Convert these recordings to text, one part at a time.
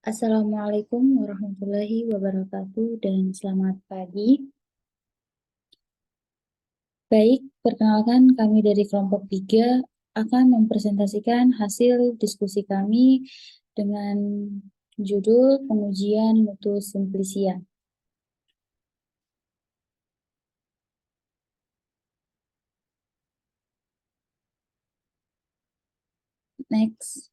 Assalamualaikum warahmatullahi wabarakatuh dan selamat pagi. Baik, perkenalkan kami dari kelompok 3 akan mempresentasikan hasil diskusi kami dengan judul pengujian mutu simplicia. Next.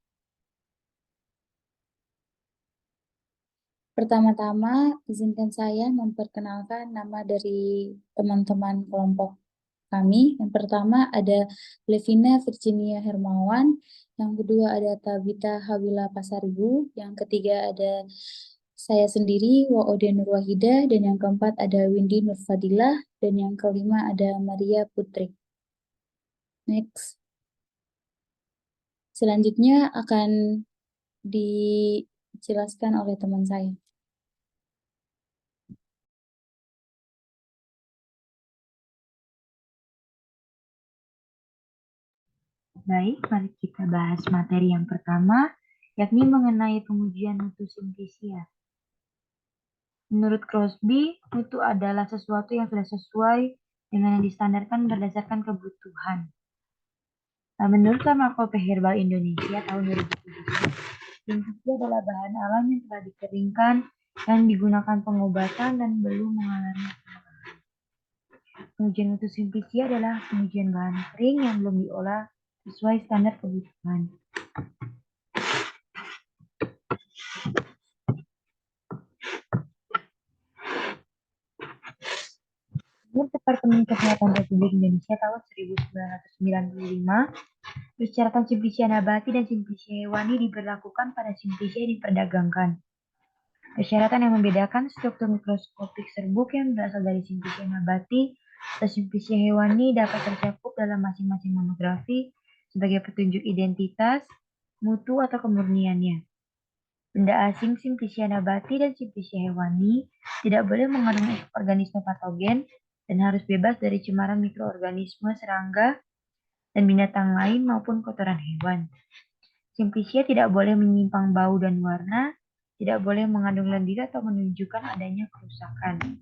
Pertama-tama, izinkan saya memperkenalkan nama dari teman-teman kelompok kami. Yang pertama ada Levina Virginia Hermawan, yang kedua ada Tabita Hawila Pasaribu, yang ketiga ada saya sendiri, Waode Nurwahida, dan yang keempat ada Windy Nurfadilah, dan yang kelima ada Maria Putri. Next. Selanjutnya akan dijelaskan oleh teman saya. Baik, mari kita bahas materi yang pertama, yakni mengenai pengujian mutu simplicia. Menurut Crosby, mutu adalah sesuatu yang sudah sesuai dengan yang distandarkan berdasarkan kebutuhan. Nah, menurut Farmakope Herbal Indonesia tahun 2017, simplicia adalah bahan alam yang telah dikeringkan dan digunakan pengobatan dan belum mengalami pengolahan. Pengujian mutu simplicia adalah pengujian bahan kering yang belum diolah sesuai standar kebutuhan. Menurut Departemen Kesehatan Republik Indonesia tahun 1995, persyaratan simplicia nabati dan simplicia hewani diberlakukan pada simplicia yang diperdagangkan. Persyaratan yang membedakan struktur mikroskopik serbuk yang berasal dari simplicia nabati atau simplicia hewani dapat tercakup dalam masing-masing monografi sebagai petunjuk identitas, mutu atau kemurniannya. Benda asing simplicia nabati dan simplicia hewani tidak boleh mengandung organisme patogen dan harus bebas dari cemaran mikroorganisme, serangga, dan binatang lain maupun kotoran hewan. Simplicia tidak boleh menyimpang bau dan warna, tidak boleh mengandung lendir atau menunjukkan adanya kerusakan.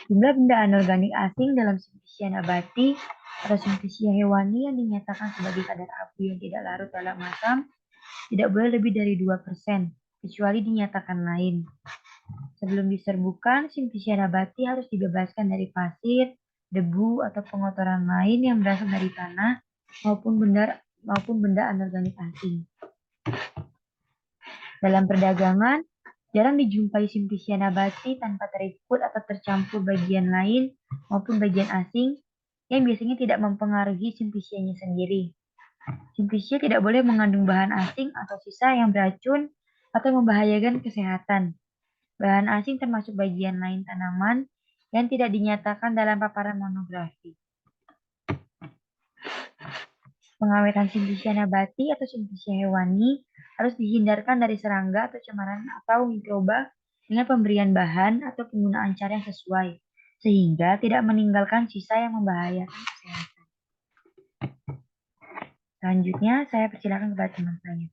Jumlah benda anorganik asing dalam simplicia nabati atau simplicia hewani yang dinyatakan sebagai kadar abu yang tidak larut dalam asam tidak boleh lebih dari 2%, kecuali dinyatakan lain. Sebelum diserbukan, simplicia nabati harus dibebaskan dari pasir, debu, atau pengotoran lain yang berasal dari tanah maupun benda anorganik asing. Dalam perdagangan, jarang dijumpai simplicia nabati tanpa terikut atau tercampur bagian lain maupun bagian asing yang biasanya tidak mempengaruhi simplicianya sendiri. Simplicia tidak boleh mengandung bahan asing atau sisa yang beracun atau membahayakan kesehatan. Bahan asing termasuk bagian lain tanaman yang tidak dinyatakan dalam paparan monografi. Pengawetan simplicia nabati atau simplicia hewani harus dihindarkan dari serangga atau cemaran atau mikroba dengan pemberian bahan atau penggunaan cara yang sesuai, sehingga tidak meninggalkan sisa yang membahayakan kesehatan. Selanjutnya, saya persilakan kepada teman saya.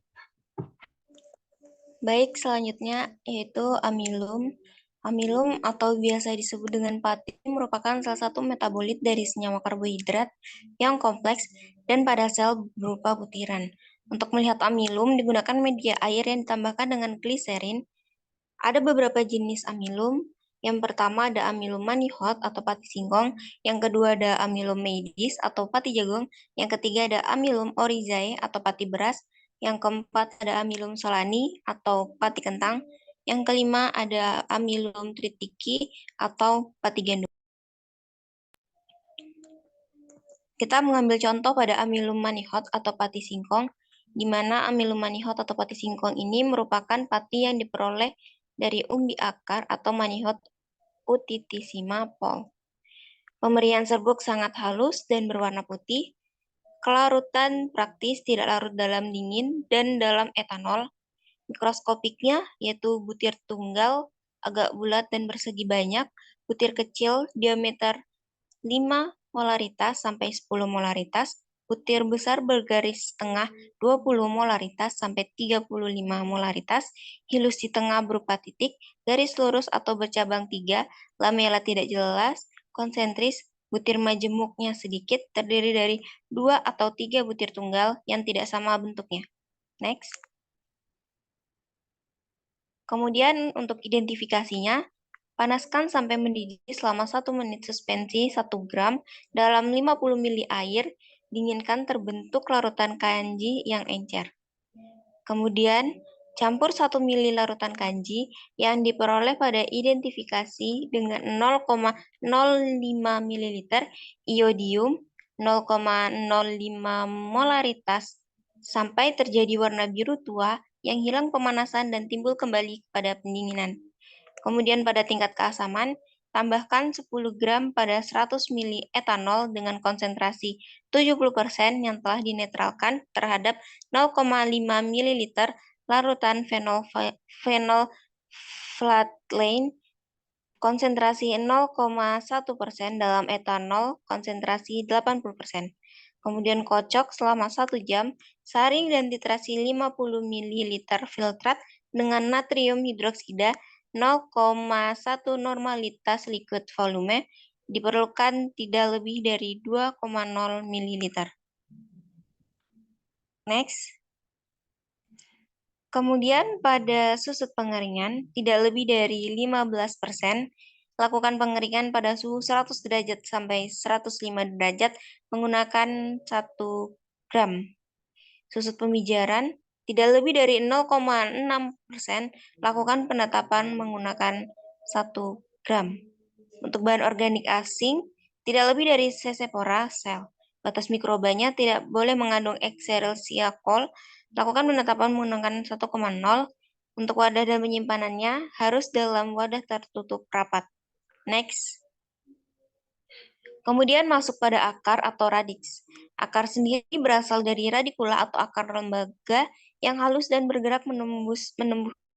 Baik, selanjutnya yaitu amilum. Amilum atau biasa disebut dengan pati merupakan salah satu metabolit dari senyawa karbohidrat yang kompleks dan pada sel berupa butiran. Untuk melihat amilum digunakan media air yang ditambahkan dengan gliserin. Ada beberapa jenis amilum. Yang pertama ada amilum manihot atau pati singkong, yang kedua ada amilum maydis atau pati jagung, yang ketiga ada amilum oryzae atau pati beras, yang keempat ada amilum solani atau pati kentang, yang kelima ada amilum tritiki atau pati gandum. Kita mengambil contoh pada amilum manihot atau pati singkong, di mana amilum manihot atau pati singkong ini merupakan pati yang diperoleh dari umbi akar atau manihot Utitissima Pol. Pemberian serbuk sangat halus dan berwarna putih. Kelarutan praktis tidak larut dalam dingin dan dalam etanol. Mikroskopiknya yaitu butir tunggal, agak bulat dan bersegi banyak, butir kecil diameter 5 molaritas sampai 10 molaritas, butir besar bergaris tengah 20 molaritas sampai 35 molaritas, hilus di tengah berupa titik, garis lurus atau bercabang 3, lamela tidak jelas, konsentris, butir majemuknya sedikit, terdiri dari 2 atau 3 butir tunggal yang tidak sama bentuknya. Next. Kemudian untuk identifikasinya, panaskan sampai mendidih selama 1 menit suspensi 1 gram dalam 50 ml air, dinginkan terbentuk larutan kanji yang encer. Kemudian, campur 1 ml larutan kanji yang diperoleh pada identifikasi dengan 0,05 ml iodium, 0,05 molaritas sampai terjadi warna biru tua yang hilang pemanasan dan timbul kembali pada pendinginan. Kemudian pada tingkat keasaman, tambahkan 10 gram pada 100 ml etanol dengan konsentrasi 70% yang telah dinetralkan terhadap 0,5 ml larutan phenolphthalein konsentrasi 0,1% dalam etanol konsentrasi 80%. Kemudian kocok selama 1 jam, saring dan titrasi 50 ml filtrat dengan natrium hidroksida 0,1 normalitas liquid volume, diperlukan tidak lebih dari 2,0 ml. Next. Kemudian pada susut pengeringan, tidak lebih dari 15%, lakukan pengeringan pada suhu 100 derajat sampai 105 derajat menggunakan 1 gram. Susut pemijaran, tidak lebih dari 0,6%, lakukan penetapan menggunakan 1 gram. Untuk bahan organik asing, tidak lebih dari Sesepora sel. Batas mikrobanya tidak boleh mengandung Escherichia coli. Lakukan penetapan menggunakan 1,0. Untuk wadah dan penyimpanannya harus dalam wadah tertutup rapat. Next. Kemudian masuk pada akar atau radix. Akar sendiri berasal dari radikula atau akar lembaga yang halus dan bergerak menembus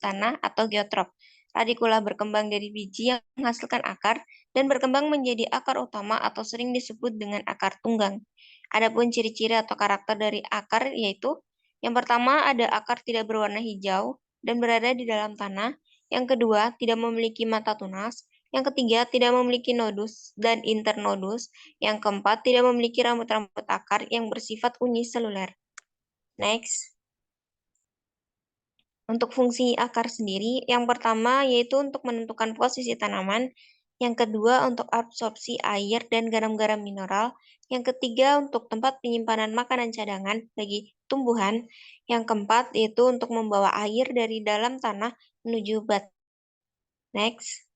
tanah atau geotrop. Radikula berkembang dari biji yang menghasilkan akar dan berkembang menjadi akar utama atau sering disebut dengan akar tunggang. Adapun ciri-ciri atau karakter dari akar yaitu yang pertama ada akar tidak berwarna hijau dan berada di dalam tanah. Yang kedua tidak memiliki mata tunas. Yang ketiga, tidak memiliki nodus dan internodus. Yang keempat, tidak memiliki rambut-rambut akar yang bersifat uniseluler. Next. Untuk fungsi akar sendiri, yang pertama yaitu untuk menentukan posisi tanaman. Yang kedua, untuk absorpsi air dan garam-garam mineral. Yang ketiga, untuk tempat penyimpanan makanan cadangan bagi tumbuhan. Yang keempat, yaitu untuk membawa air dari dalam tanah menuju batu. Next.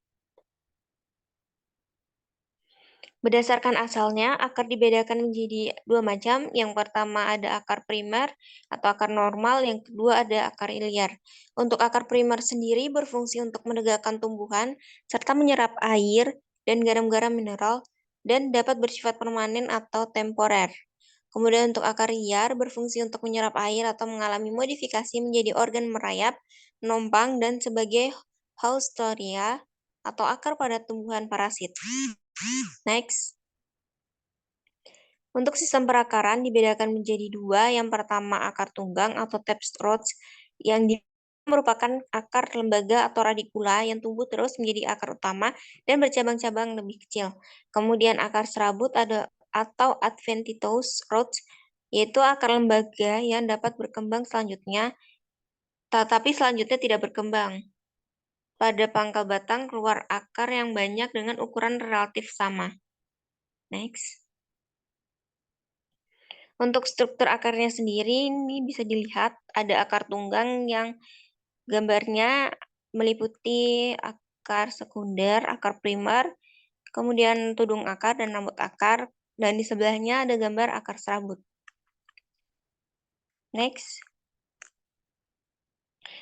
Berdasarkan asalnya, akar dibedakan menjadi 2 macam. Yang pertama ada akar primer atau akar normal, yang kedua ada akar iliar. Untuk akar primer sendiri berfungsi untuk menegakkan tumbuhan, serta menyerap air dan garam-garam mineral, dan dapat bersifat permanen atau temporer. Kemudian untuk akar liar berfungsi untuk menyerap air atau mengalami modifikasi menjadi organ merayap, menumpang, dan sebagai haustoria atau akar pada tumbuhan parasit. Next. Untuk sistem perakaran dibedakan menjadi 2. Yang pertama akar tunggang atau tapestrode yang merupakan akar lembaga atau radikula yang tumbuh terus menjadi akar utama dan bercabang-cabang lebih kecil. Kemudian akar serabut ada atau adventitious roots, yaitu akar lembaga yang dapat berkembang selanjutnya, tetapi selanjutnya tidak berkembang. Pada pangkal batang keluar akar yang banyak dengan ukuran relatif sama. Next. Untuk struktur akarnya sendiri, ini bisa dilihat ada akar tunggang yang gambarnya meliputi akar sekunder, akar primer, kemudian tudung akar dan rambut akar, dan di sebelahnya ada gambar akar serabut. Next.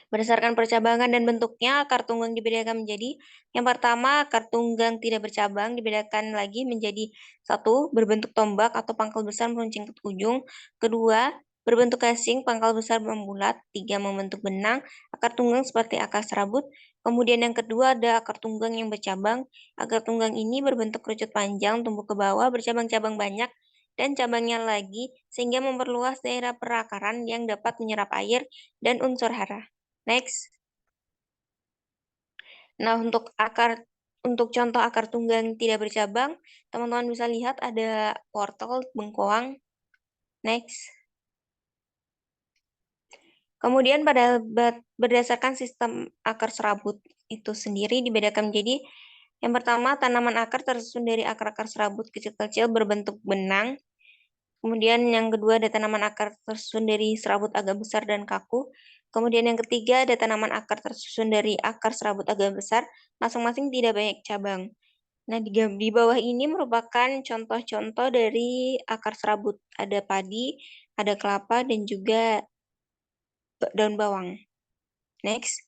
Berdasarkan percabangan dan bentuknya, akar tunggang dibedakan menjadi yang pertama, akar tunggang tidak bercabang dibedakan lagi menjadi 1. Berbentuk tombak atau pangkal besar meruncing ke ujung. Kedua, berbentuk casing, pangkal besar membulat. 3. Membentuk benang, akar tunggang seperti akar serabut. Kemudian yang kedua ada akar tunggang yang bercabang. Akar tunggang ini berbentuk kerucut panjang, tumbuh ke bawah, bercabang-cabang banyak, dan cabangnya lagi sehingga memperluas daerah perakaran yang dapat menyerap air dan unsur hara. Next. Nah, untuk contoh akar tunggang tidak bercabang, teman-teman bisa lihat ada wortel, bengkoang. Next. Kemudian berdasarkan sistem akar serabut itu sendiri dibedakan menjadi yang pertama, tanaman akar tersusun dari akar-akar serabut kecil-kecil berbentuk benang. Kemudian yang kedua ada tanaman akar tersusun dari serabut agak besar dan kaku. Kemudian yang ketiga ada tanaman akar tersusun dari akar serabut agak besar, masing-masing tidak banyak cabang. Nah, di bawah ini merupakan contoh-contoh dari akar serabut. Ada padi, ada kelapa, dan juga daun bawang. Next.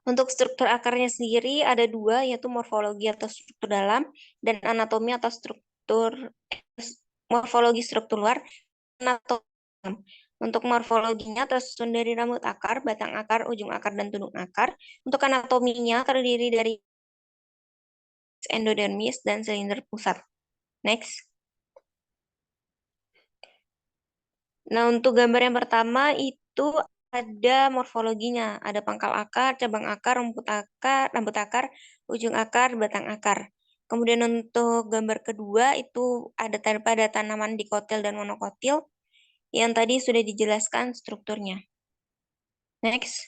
Untuk struktur akarnya sendiri ada dua, yaitu morfologi atau struktur dalam dan anatomi atau morfologi struktur luar. Untuk morfologinya tersusun dari rambut akar, batang akar, ujung akar, dan tudung akar. Untuk anatominya terdiri dari endodermis dan silinder pusat. Next. Nah, untuk gambar yang pertama itu ada morfologinya. Ada pangkal akar, cabang akar, rambut akar, ujung akar, batang akar. Kemudian untuk gambar kedua itu ada pada tanaman dikotil dan monokotil yang tadi sudah dijelaskan strukturnya. Next.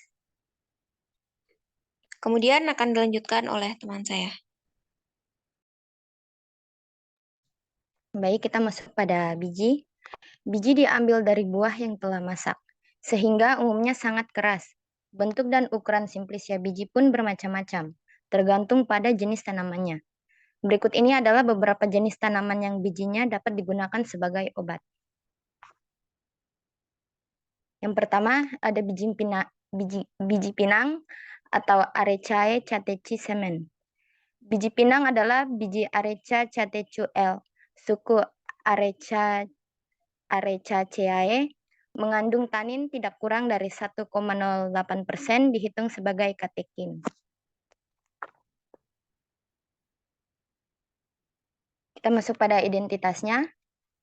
Kemudian akan dilanjutkan oleh teman saya. Baik, kita masuk pada biji. Biji diambil dari buah yang telah masak, sehingga umumnya sangat keras. Bentuk dan ukuran simplisia biji pun bermacam-macam, tergantung pada jenis tanamannya. Berikut ini adalah beberapa jenis tanaman yang bijinya dapat digunakan sebagai obat. Yang pertama ada biji pinang atau Arecaceae catechu semen. Biji pinang adalah biji Areca catechu L, suku Arecaceae, mengandung tanin tidak kurang dari 1,08% dihitung sebagai katekin. Kita masuk pada identitasnya.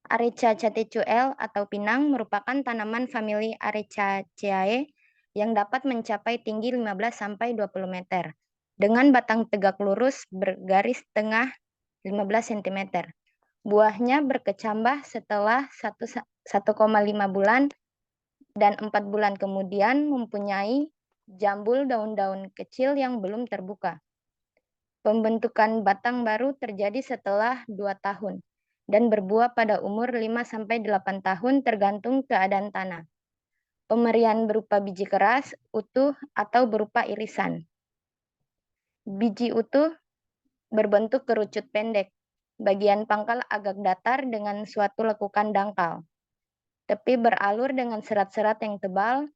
Areca catechu L atau pinang merupakan tanaman famili Arecaceae yang dapat mencapai tinggi 15-20 meter dengan batang tegak lurus bergaris tengah 15 cm. Buahnya berkecambah setelah 1,5 bulan dan 4 bulan kemudian mempunyai jambul daun-daun kecil yang belum terbuka. Pembentukan batang baru terjadi setelah 2 tahun dan berbuah pada umur 5-8 tahun tergantung keadaan tanah. Pemberian berupa biji keras, utuh, atau berupa irisan. Biji utuh berbentuk kerucut pendek, bagian pangkal agak datar dengan suatu lekukan dangkal. Tepi beralur dengan serat-serat yang tebal,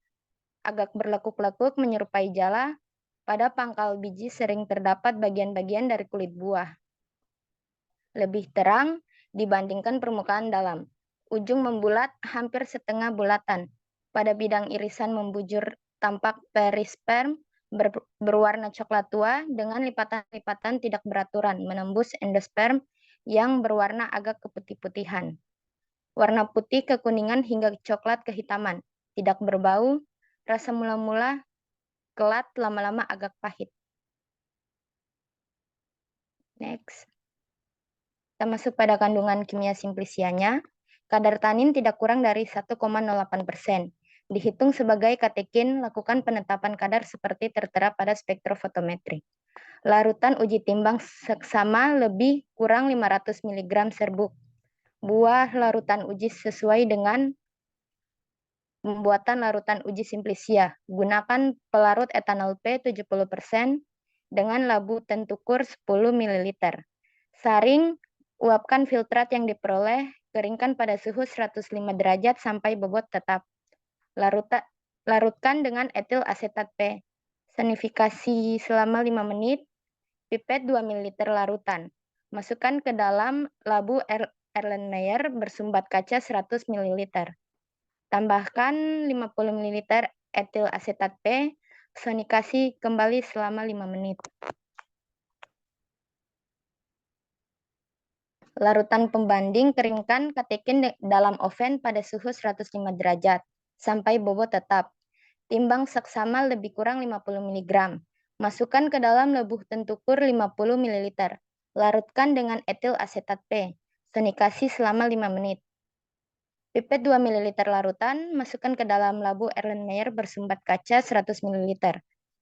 agak berlekuk-lekuk menyerupai jala. Pada pangkal biji sering terdapat bagian-bagian dari kulit buah. Lebih terang dibandingkan permukaan dalam. Ujung membulat hampir setengah bulatan. Pada bidang irisan membujur tampak perisperm berwarna coklat tua dengan lipatan-lipatan tidak beraturan menembus endosperm yang berwarna agak keputih-putihan. Warna putih kekuningan hingga coklat kehitaman. Tidak berbau, rasa mula-mula kelat, lama-lama agak pahit. Next. Kita masuk pada kandungan kimia simplisianya. Kadar tanin tidak kurang dari 1,08%. Dihitung sebagai katekin, lakukan penetapan kadar seperti tertera pada spektrofotometri. Larutan uji timbang seksama lebih kurang 500 mg serbuk. Buah larutan uji sesuai dengan pembuatan larutan uji simplisia. Gunakan pelarut etanol P 70% dengan labu tentukur 10 ml. Saring, uapkan filtrat yang diperoleh, keringkan pada suhu 105 derajat sampai bobot tetap. Larutkan dengan etil asetat P. Sanifikasi selama 5 menit, pipet 2 ml larutan. Masukkan ke dalam labu Erlenmeyer bersumbat kaca 100 ml. Tambahkan 50 ml etil asetat P, sonikasi kembali selama 5 menit. Larutan pembanding keringkan katekin dalam oven pada suhu 105 derajat sampai bobot tetap. Timbang seksama lebih kurang 50 mg. Masukkan ke dalam lebuh tentukur 50 ml. Larutkan dengan etil asetat P. Sonikasi selama 5 menit. Pipet 2 ml larutan, masukkan ke dalam labu Erlenmeyer bersumbat kaca 100 ml.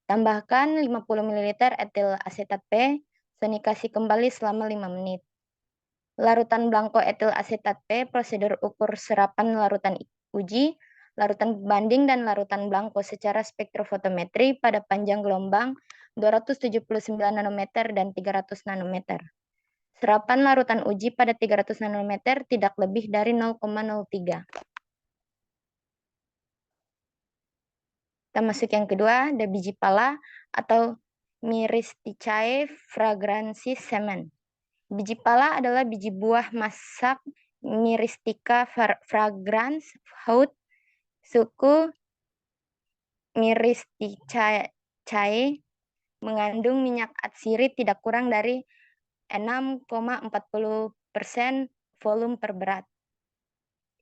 Tambahkan 50 ml etil asetat P. Sonikasi kembali selama 5 menit. Larutan blanko etil asetat P, prosedur ukur serapan larutan uji, larutan pembanding dan larutan blanko secara spektrofotometri pada panjang gelombang 279 nanometer dan 300 nanometer. Serapan larutan uji pada 300 nanometer tidak lebih dari 0,03. Kita masuk yang kedua, ada biji pala atau Myristicae fragransis semen. Biji pala adalah biji buah masak Myristica fragrans Haut, suku Myristicae, mengandung minyak atsiri tidak kurang dari 6,40% volume per berat.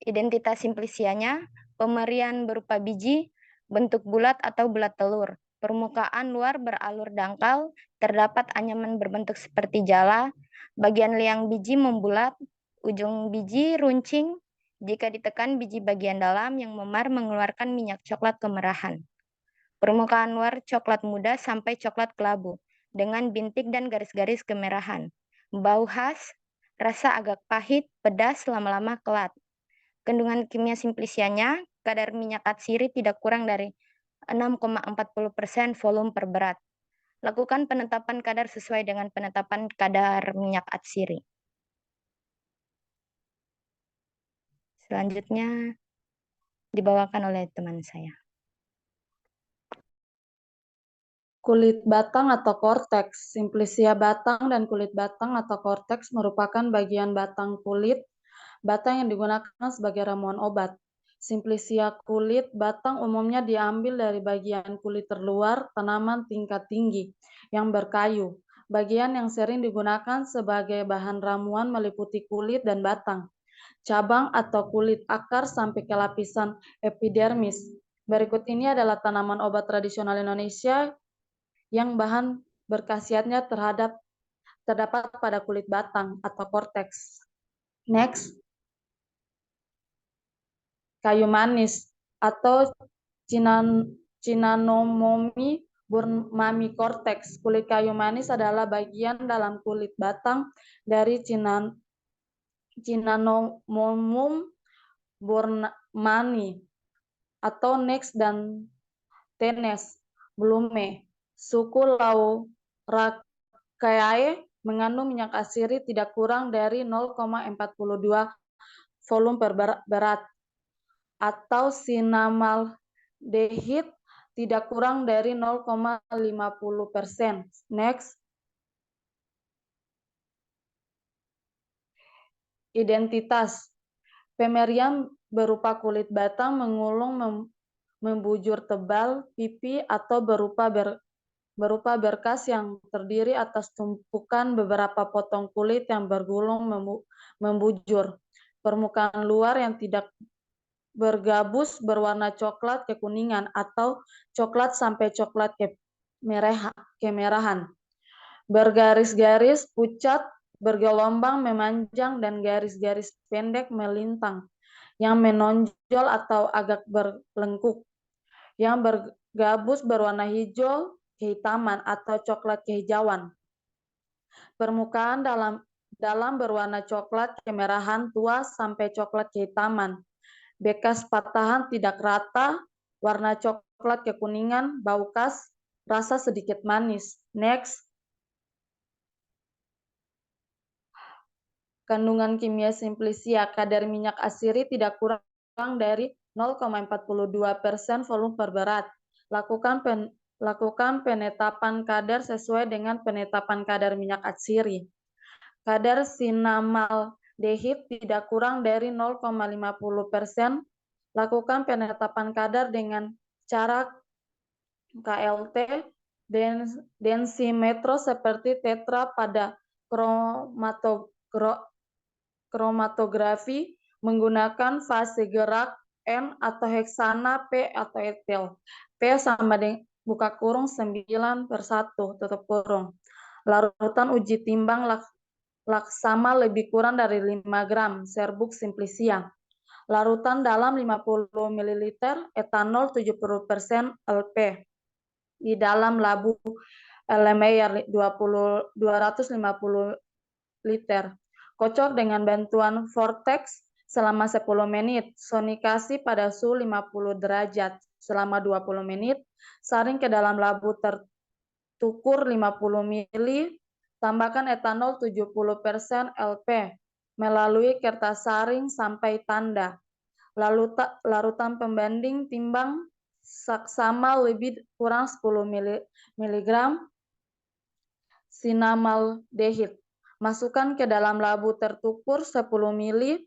Identitas simplicianya, pemerian berupa biji, bentuk bulat atau bulat telur. Permukaan luar beralur dangkal, terdapat anyaman berbentuk seperti jala, bagian liang biji membulat, ujung biji runcing, jika ditekan biji bagian dalam yang memar mengeluarkan minyak coklat kemerahan. Permukaan luar coklat muda sampai coklat kelabu, dengan bintik dan garis-garis kemerahan. Bau khas, rasa agak pahit, pedas, lama-lama kelat. Kandungan kimia simplicianya, kadar minyak atsiri tidak kurang dari 6,40% volume per berat. Lakukan penetapan kadar sesuai dengan penetapan kadar minyak atsiri. Selanjutnya dibawakan oleh teman saya. Kulit batang atau korteks. Simplicia batang dan kulit batang atau korteks merupakan bagian batang kulit batang yang digunakan sebagai ramuan obat. Simplicia kulit batang umumnya diambil dari bagian kulit terluar tanaman tingkat tinggi yang berkayu. Bagian yang sering digunakan sebagai bahan ramuan meliputi kulit dan batang, cabang atau kulit akar sampai ke lapisan epidermis. Berikut ini adalah tanaman obat tradisional Indonesia yang bahan berkhasiatnya terdapat pada kulit batang atau korteks. Next. Kayu manis atau Cinamomy burmami cortex. Kulit kayu manis adalah bagian dalam kulit batang dari Cinamomy burmani atau Nex dan Tenes blume. Suku Lauraceae mengandung minyak atsiri tidak kurang dari 0,42 volume per berat, atau cinnamaldehyde tidak kurang dari 0,50%. Next. Identitas. Pemerian berupa kulit batang mengulung membujur tebal pipi atau berupa berkas yang terdiri atas tumpukan beberapa potong kulit yang bergulung membujur. Permukaan luar yang tidak bergabus berwarna coklat kekuningan atau coklat sampai coklat kemerahan. Bergaris-garis pucat, bergelombang, memanjang, dan garis-garis pendek melintang yang menonjol atau agak berlengkuk. Yang bergabus berwarna hijau kehitaman atau coklat kehijauan. Permukaan dalam berwarna coklat kemerahan tua sampai coklat kehitaman. Bekas patahan tidak rata, warna coklat kekuningan, bau khas, rasa sedikit manis. Next. Kandungan kimia simplicia, kadar minyak atsiri tidak kurang dari 0,42% volume per berat. Lakukan penetapan kadar sesuai dengan penetapan kadar minyak atsiri. Kadar cinnamaldehyde tidak kurang dari 0,50%. Lakukan penetapan kadar dengan cara KLT densimetro seperti tetra pada kromatografi menggunakan fase gerak N atau heksana P atau etil. P sama dengan buka kurung 9/1 tutup kurung. Larutan uji timbang laksama lebih kurang dari 5 gram serbuk simplicia. Larutan dalam 50 ml, etanol 70% LP. Di dalam labu LMR 250 liter. Kocok dengan bantuan vortex selama 10 menit. Sonikasi pada suhu 50 derajat selama 20 menit. Saring ke dalam labu tertukur 50 ml. Tambahkan etanol 70% LP melalui kertas saring sampai tanda. Larutan pembanding timbang saksama lebih kurang 10 mg sinamaldehid. Masukkan ke dalam labu tertukur 10 ml.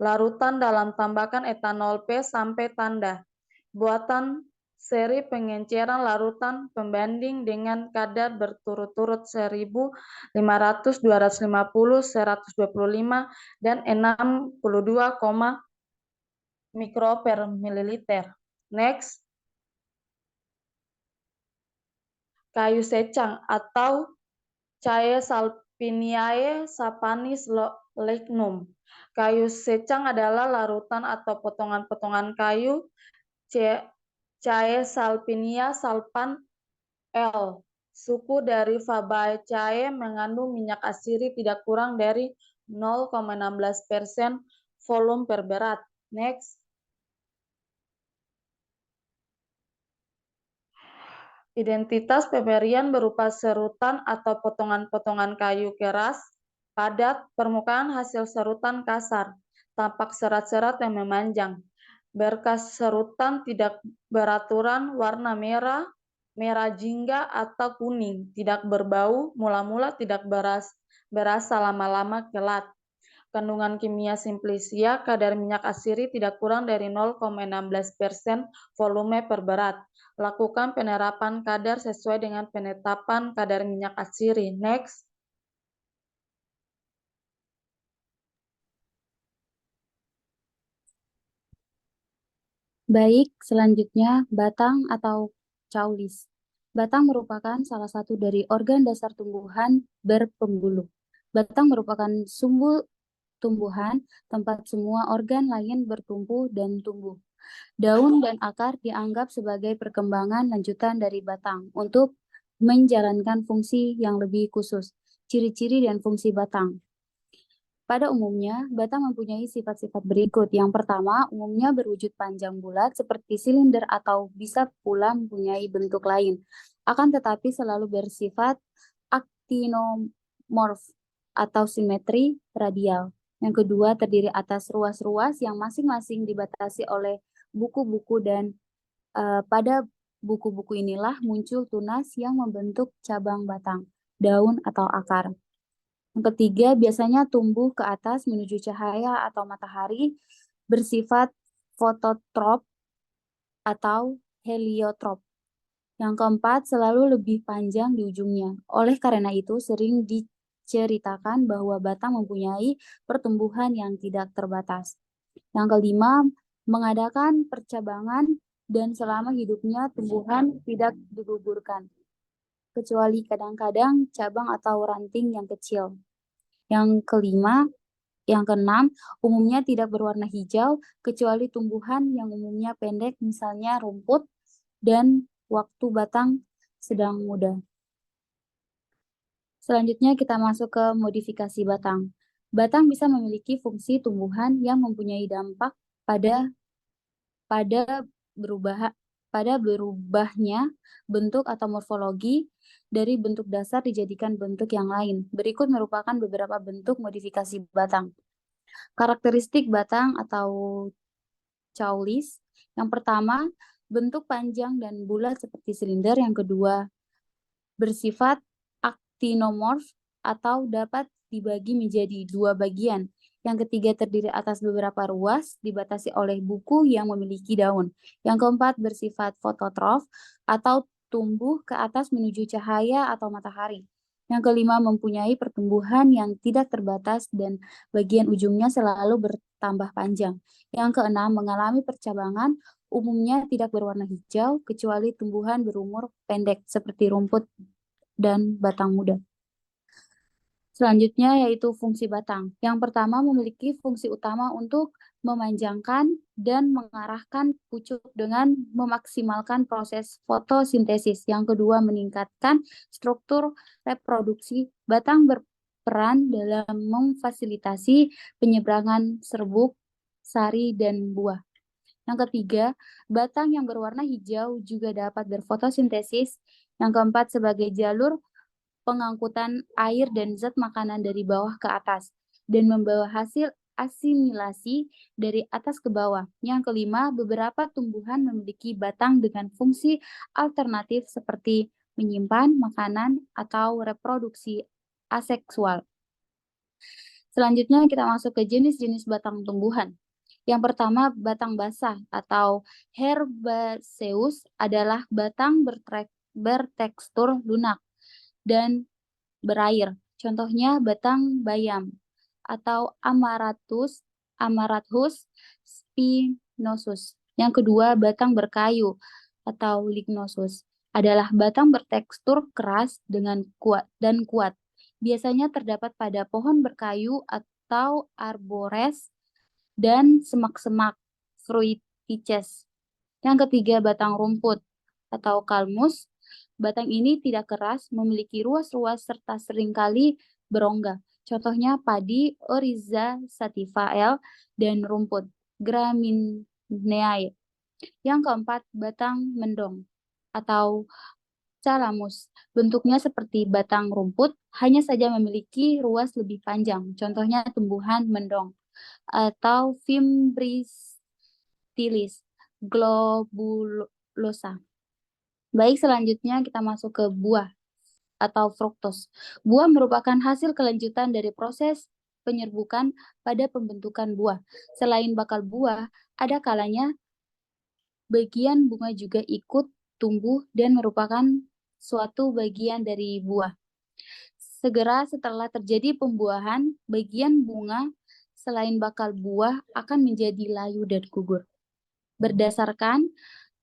Larutan dalam tambahkan etanol P sampai tanda. Buatan seri pengenceran larutan pembanding dengan kadar berturut-turut 1500, 250, 125, dan 62, mikro per mililiter. Next, kayu secang atau Caea salpiniae sapanis lignum. Kayu secang adalah larutan atau potongan-potongan kayu Caea salpinia salpan L. Suku dari Fabaceae mengandung minyak asiri tidak kurang dari 0,16% volume per berat. Next. Identitas pemberian berupa serutan atau potongan-potongan kayu keras, padat, permukaan hasil serutan kasar, tampak serat-serat yang memanjang. Berkas serutan tidak beraturan, warna merah, merah jingga atau kuning, tidak berbau, mula-mula tidak berasa, lama-lama kelat. Kandungan kimia simplicia, kadar minyak asiri tidak kurang dari 0,16% volume per berat. Lakukan penerapan kadar sesuai dengan penetapan kadar minyak asiri. Next. Baik, selanjutnya batang atau caulis. Batang merupakan salah satu dari organ dasar tumbuhan berpembuluh. Batang merupakan sumbu tumbuhan, tempat semua organ lain bertumbuh dan tumbuh. Daun dan akar dianggap sebagai perkembangan lanjutan dari batang untuk menjalankan fungsi yang lebih khusus. Ciri-ciri dan fungsi batang. Pada umumnya, batang mempunyai sifat-sifat berikut. Yang pertama, umumnya berwujud panjang bulat seperti silinder atau bisa pula mempunyai bentuk lain. Akan tetapi selalu bersifat aktinomorf atau simetri radial. Yang kedua, terdiri atas ruas-ruas yang masing-masing dibatasi oleh buku-buku dan pada buku-buku inilah muncul tunas yang membentuk cabang batang, daun atau akar. Yang ketiga, biasanya tumbuh ke atas menuju cahaya atau matahari, bersifat fototrop atau heliotrop. Yang keempat, selalu lebih panjang di ujungnya. Oleh karena itu, sering diceritakan bahwa batang mempunyai pertumbuhan yang tidak terbatas. Yang kelima, mengadakan percabangan dan selama hidupnya tumbuhan tidak digugurkan, kecuali kadang-kadang cabang atau ranting yang kecil. Yang keenam, umumnya tidak berwarna hijau, kecuali tumbuhan yang umumnya pendek, misalnya rumput, dan waktu batang sedang muda. Selanjutnya kita masuk ke modifikasi batang. Batang bisa memiliki fungsi tumbuhan yang mempunyai dampak pada berubahnya bentuk atau morfologi dari bentuk dasar dijadikan bentuk yang lain. Berikut merupakan beberapa bentuk modifikasi batang. Karakteristik batang atau caulis. Yang pertama, bentuk panjang dan bulat seperti silinder. Yang kedua, bersifat aktinomorf atau dapat dibagi menjadi dua bagian. Yang ketiga, terdiri atas beberapa ruas, dibatasi oleh buku yang memiliki daun. Yang keempat, bersifat fototrof atau tumbuh ke atas menuju cahaya atau matahari. Yang kelima, mempunyai pertumbuhan yang tidak terbatas dan bagian ujungnya selalu bertambah panjang. Yang keenam, mengalami percabangan, umumnya tidak berwarna hijau, kecuali tumbuhan berumur pendek seperti rumput dan batang muda. Selanjutnya yaitu fungsi batang. Yang pertama memiliki fungsi utama untuk memanjangkan dan mengarahkan pucuk dengan memaksimalkan proses fotosintesis. Yang kedua meningkatkan struktur reproduksi. Batang berperan dalam memfasilitasi penyeberangan serbuk, sari, dan buah. Yang ketiga, batang yang berwarna hijau juga dapat berfotosintesis. Yang keempat, sebagai jalur pengangkutan air dan zat makanan dari bawah ke atas dan membawa hasil asimilasi dari atas ke bawah. Yang kelima, beberapa tumbuhan memiliki batang dengan fungsi alternatif seperti menyimpan makanan atau reproduksi aseksual. Selanjutnya kita masuk ke jenis-jenis batang tumbuhan. Yang pertama, batang basah atau herbaceous adalah batang bertekstur lunak dan berair. Contohnya batang bayam atau Amarathus spinosus. Yang kedua, batang berkayu atau Lignosus adalah batang bertekstur keras dengan kuat. Biasanya terdapat pada pohon berkayu atau arbores dan semak-semak fruitices. Yang ketiga, batang rumput atau kalmus. Batang ini tidak keras, memiliki ruas-ruas serta seringkali berongga. Contohnya padi, Oryza sativa L, dan rumput, Gramineae. Yang keempat, batang mendong atau calamus. Bentuknya seperti batang rumput, hanya saja memiliki ruas lebih panjang. Contohnya tumbuhan mendong atau Fimbristilis globulosa. Baik, selanjutnya kita masuk ke buah atau fruktos. Buah merupakan hasil kelanjutan dari proses penyerbukan pada pembentukan buah. Selain bakal buah, ada kalanya bagian bunga juga ikut tumbuh dan merupakan suatu bagian dari buah. Segera setelah terjadi pembuahan, bagian bunga selain bakal buah akan menjadi layu dan gugur. Berdasarkan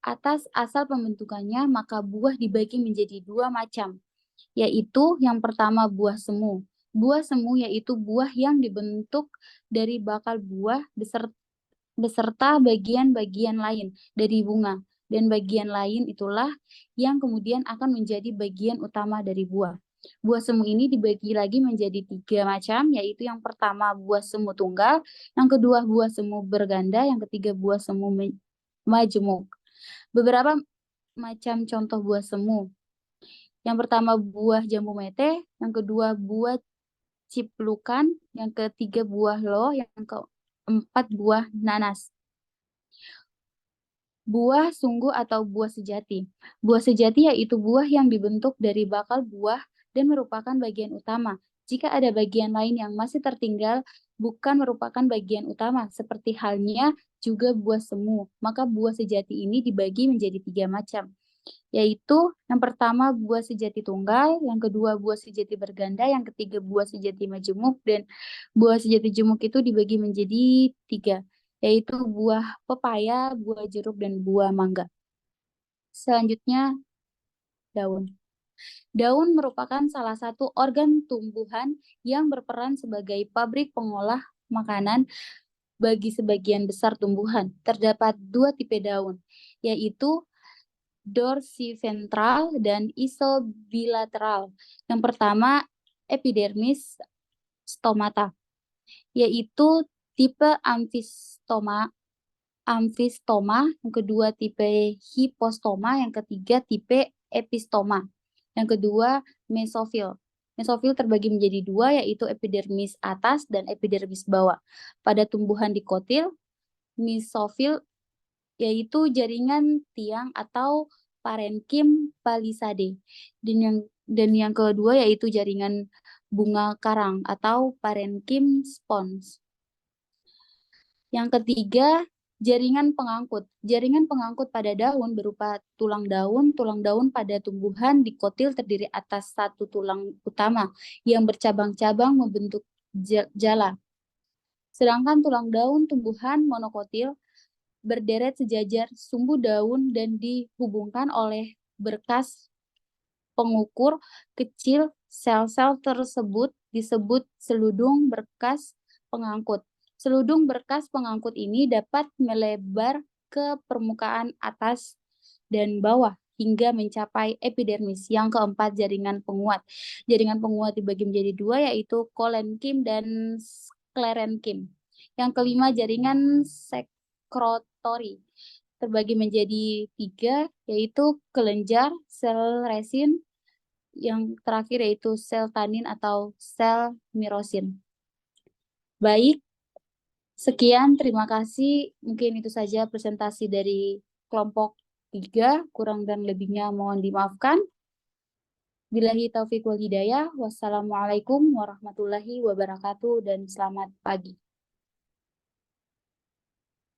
atas asal pembentukannya, maka buah dibagi menjadi dua macam, yaitu yang pertama buah semu. Buah semu yaitu buah yang dibentuk dari bakal buah beserta bagian-bagian lain dari bunga, dan bagian lain itulah yang kemudian akan menjadi bagian utama dari buah. Buah semu ini dibagi lagi menjadi tiga macam, yaitu yang pertama buah semu tunggal, yang kedua buah semu berganda, yang ketiga buah semu majemuk. Beberapa macam contoh buah semu. Yang pertama buah jambu mete, yang kedua buah ciplukan, yang ketiga buah lo, yang keempat buah nanas. Buah sungguh atau buah sejati. Buah sejati yaitu buah yang dibentuk dari bakal buah dan merupakan bagian utama. Jika ada bagian lain yang masih tertinggal, bukan merupakan bagian utama, seperti halnya juga buah semu. Maka buah sejati ini dibagi menjadi tiga macam, yaitu yang pertama buah sejati tunggal, yang kedua buah sejati berganda, yang ketiga buah sejati majemuk, dan buah sejati jemuk itu dibagi menjadi tiga, yaitu buah pepaya, buah jeruk, dan buah mangga. Selanjutnya, daun. Daun merupakan salah satu organ tumbuhan yang berperan sebagai pabrik pengolah makanan bagi sebagian besar tumbuhan. Terdapat dua tipe daun, yaitu dorsiventral dan isobilateral. Yang pertama, epidermis stomata, yaitu tipe amfistoma, yang kedua tipe hipostoma, yang ketiga tipe epistoma. Yang kedua, mesofil. Mesofil terbagi menjadi dua, yaitu epidermis atas dan epidermis bawah. Pada tumbuhan dikotil, mesofil yaitu jaringan tiang atau parenkim palisade. Dan yang kedua yaitu jaringan bunga karang atau parenkim spons. Yang ketiga, Jaringan pengangkut. Jaringan pengangkut pada daun berupa tulang daun pada tumbuhan dikotil terdiri atas satu tulang utama yang bercabang-cabang membentuk jala. Sedangkan tulang daun tumbuhan monokotil berderet sejajar sumbu daun dan dihubungkan oleh berkas pengukur kecil. Sel-sel tersebut disebut seludung berkas pengangkut. Seludung berkas pengangkut ini dapat melebar ke permukaan atas dan bawah hingga mencapai epidermis. Yang keempat, jaringan penguat. Jaringan penguat dibagi menjadi dua, yaitu kolenkim dan sklerenkim. Yang kelima, jaringan sekretori terbagi menjadi tiga, yaitu kelenjar, sel resin, yang terakhir yaitu sel tanin atau sel mirosin. Baik, sekian, terima kasih. Mungkin itu saja presentasi dari kelompok 3, kurang dan lebihnya mohon dimaafkan. Billahi taufiq wal hidayah. Wassalamualaikum warahmatullahi wabarakatuh dan selamat pagi.